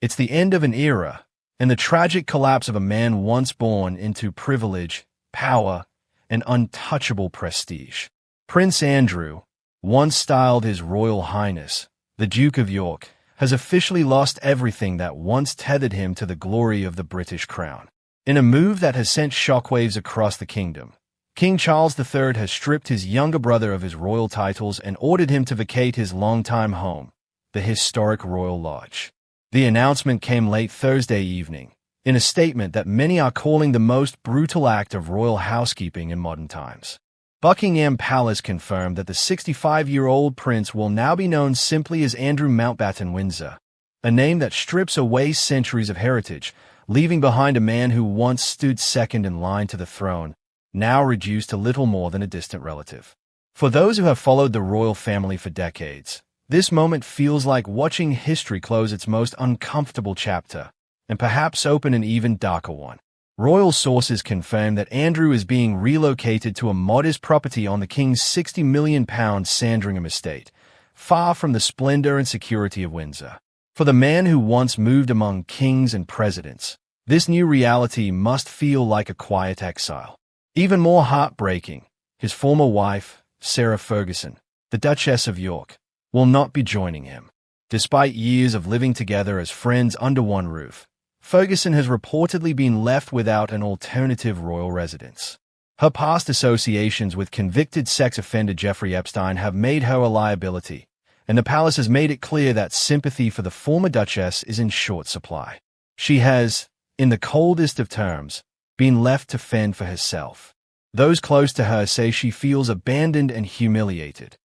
It's the end of an era, and the tragic collapse of a man once born into privilege, power, and untouchable prestige. Prince Andrew, once styled His Royal Highness, the Duke of York, has officially lost everything that once tethered him to the glory of the British crown. In a move that has sent shockwaves across the kingdom, King Charles III has stripped his younger brother of his royal titles and ordered him to vacate his longtime home, the historic Royal Lodge. The announcement came late Thursday evening, in a statement that many are calling the most brutal act of royal housekeeping in modern times. Buckingham Palace confirmed that the 65-year-old prince will now be known simply as Andrew Mountbatten Windsor, a name that strips away centuries of heritage, leaving behind a man who once stood second in line to the throne, now reduced to little more than a distant relative. For those who have followed the royal family for decades, this moment feels like watching history close its most uncomfortable chapter, and perhaps open an even darker one. Royal sources confirm that Andrew is being relocated to a modest property on the King's £60 million Sandringham estate, far from the splendor and security of Windsor. For the man who once moved among kings and presidents, this new reality must feel like a quiet exile. Even more heartbreaking, his former wife, Sarah Ferguson, the Duchess of York, will not be joining him. Despite years of living together as friends under one roof, Ferguson has reportedly been left without an alternative royal residence. Her past associations with convicted sex offender Jeffrey Epstein have made her a liability, and the palace has made it clear that sympathy for the former Duchess is in short supply. She has, in the coldest of terms, been left to fend for herself. Those close to her say she feels abandoned and humiliated.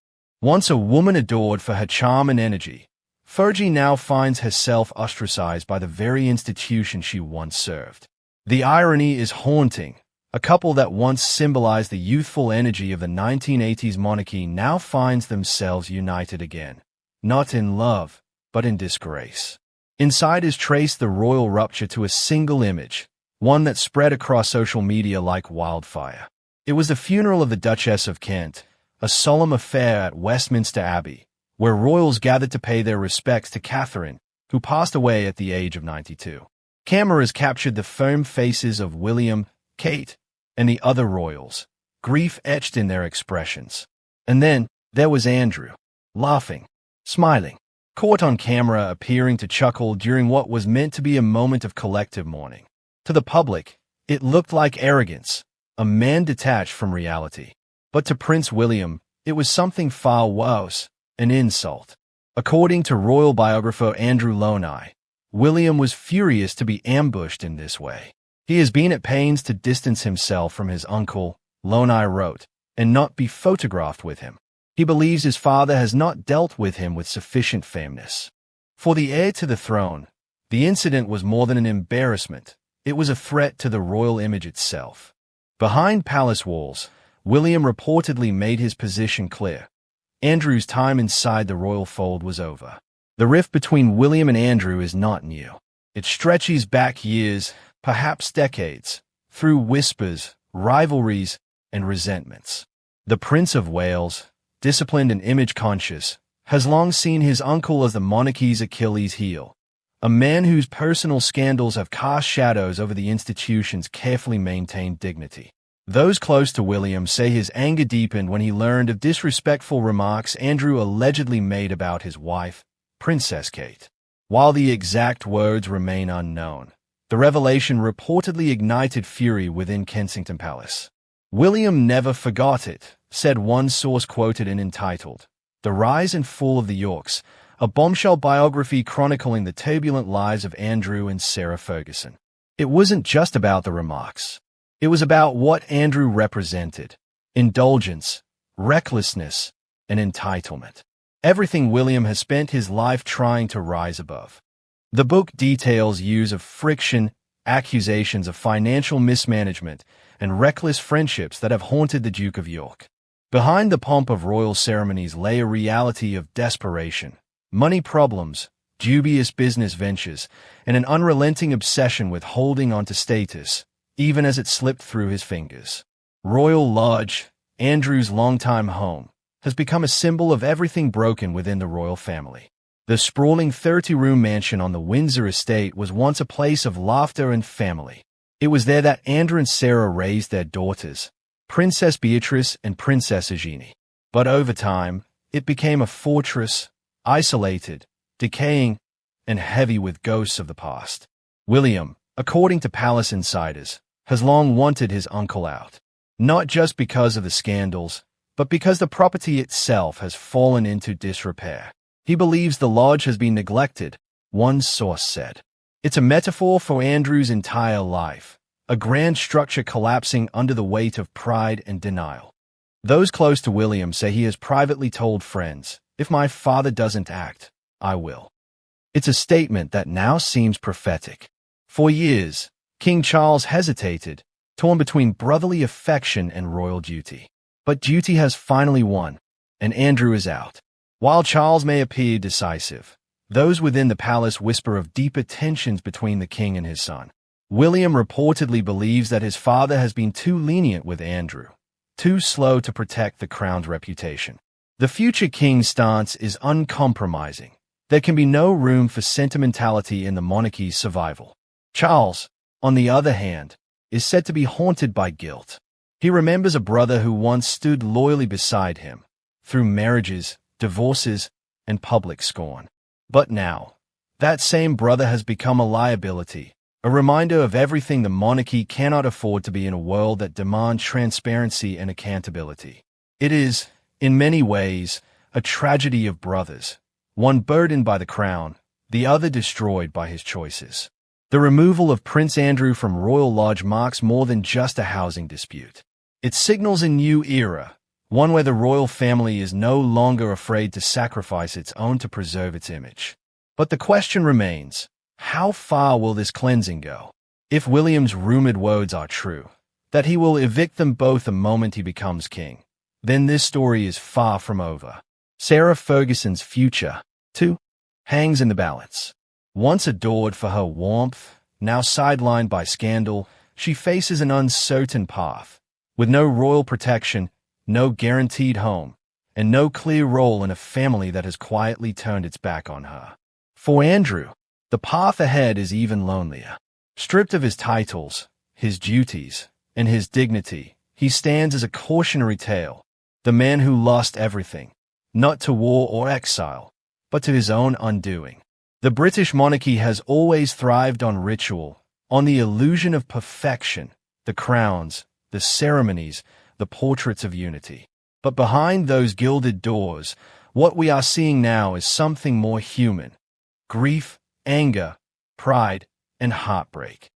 Once a woman adored for her charm and energy, Fergie now finds herself ostracized by the very institution she once served. The irony is haunting. A couple that once symbolized the youthful energy of the 1980s monarchy now finds themselves united again, not in love, but in disgrace. Insiders trace the royal rupture to a single image, one that spread across social media like wildfire. It was the funeral of the Duchess of Kent, a solemn affair at Westminster Abbey, where royals gathered to pay their respects to Catherine, who passed away at the age of 92. Cameras captured the firm faces of William, Kate, and the other royals, grief etched in their expressions. And then there was Andrew, laughing, smiling, caught on camera appearing to chuckle during what was meant to be a moment of collective mourning. To the public, it looked like arrogance, a man detached from reality. But to Prince William, it was something far worse, an insult. According to royal biographer Andrew Loney, William was furious to be ambushed in this way. He has been at pains to distance himself from his uncle, Loney wrote, and not be photographed with him. He believes his father has not dealt with him with sufficient fairness. For the heir to the throne, the incident was more than an embarrassment. It was a threat to the royal image itself. Behind palace walls, William reportedly made his position clear. Andrew's time inside the royal fold was over. The rift between William and Andrew is not new. It stretches back years, perhaps decades, through whispers, rivalries, and resentments. The Prince of Wales, disciplined and image-conscious, has long seen his uncle as the monarchy's Achilles heel, a man whose personal scandals have cast shadows over the institution's carefully maintained dignity. Those close to William say his anger deepened when he learned of disrespectful remarks Andrew allegedly made about his wife, Princess Kate. While the exact words remain unknown, the revelation reportedly ignited fury within Kensington Palace. William never forgot it, said one source quoted and entitled, "The Rise and Fall of the Yorks, a bombshell biography chronicling the turbulent lives of Andrew and Sarah Ferguson." It wasn't just about the remarks. It was about what Andrew represented: indulgence, recklessness, and entitlement. Everything William has spent his life trying to rise above. The book details years of friction, accusations of financial mismanagement, and reckless friendships that have haunted the Duke of York. Behind the pomp of royal ceremonies lay a reality of desperation, money problems, dubious business ventures, and an unrelenting obsession with holding onto status, even as it slipped through his fingers. Royal Lodge, Andrew's longtime home, has become a symbol of everything broken within the royal family. The sprawling 30-room mansion on the Windsor estate was once a place of laughter and family. It was there that Andrew and Sarah raised their daughters, Princess Beatrice and Princess Eugenie. But over time, it became a fortress, isolated, decaying, and heavy with ghosts of the past. William, according to palace insiders, has long wanted his uncle out. Not just because of the scandals, but because the property itself has fallen into disrepair. He believes the lodge has been neglected, one source said. It's a metaphor for Andrew's entire life, a grand structure collapsing under the weight of pride and denial. Those close to William say he has privately told friends, "If my father doesn't act, I will." It's a statement that now seems prophetic. For years, King Charles hesitated, torn between brotherly affection and royal duty. But duty has finally won, and Andrew is out. While Charles may appear decisive, those within the palace whisper of deeper tensions between the king and his son. William reportedly believes that his father has been too lenient with Andrew, too slow to protect the crown's reputation. The future king's stance is uncompromising. There can be no room for sentimentality in the monarchy's survival. Charles, on the other hand, is said to be haunted by guilt. He remembers a brother who once stood loyally beside him, through marriages, divorces, and public scorn. But now, that same brother has become a liability, a reminder of everything the monarchy cannot afford to be in a world that demands transparency and accountability. It is, in many ways, a tragedy of brothers, one burdened by the crown, the other destroyed by his choices. The removal of Prince Andrew from Royal Lodge marks more than just a housing dispute. It signals a new era, one where the royal family is no longer afraid to sacrifice its own to preserve its image. But the question remains, how far will this cleansing go? If William's rumored words are true, that he will evict them both the moment he becomes king, then this story is far from over. Sarah Ferguson's future, too, hangs in the balance. Once adored for her warmth, now sidelined by scandal, she faces an uncertain path, with no royal protection, no guaranteed home, and no clear role in a family that has quietly turned its back on her. For Andrew, the path ahead is even lonelier. Stripped of his titles, his duties, and his dignity, he stands as a cautionary tale, the man who lost everything, not to war or exile, but to his own undoing. The British monarchy has always thrived on ritual, on the illusion of perfection, the crowns, the ceremonies, the portraits of unity. But behind those gilded doors, what we are seeing now is something more human. Grief, anger, pride, and heartbreak.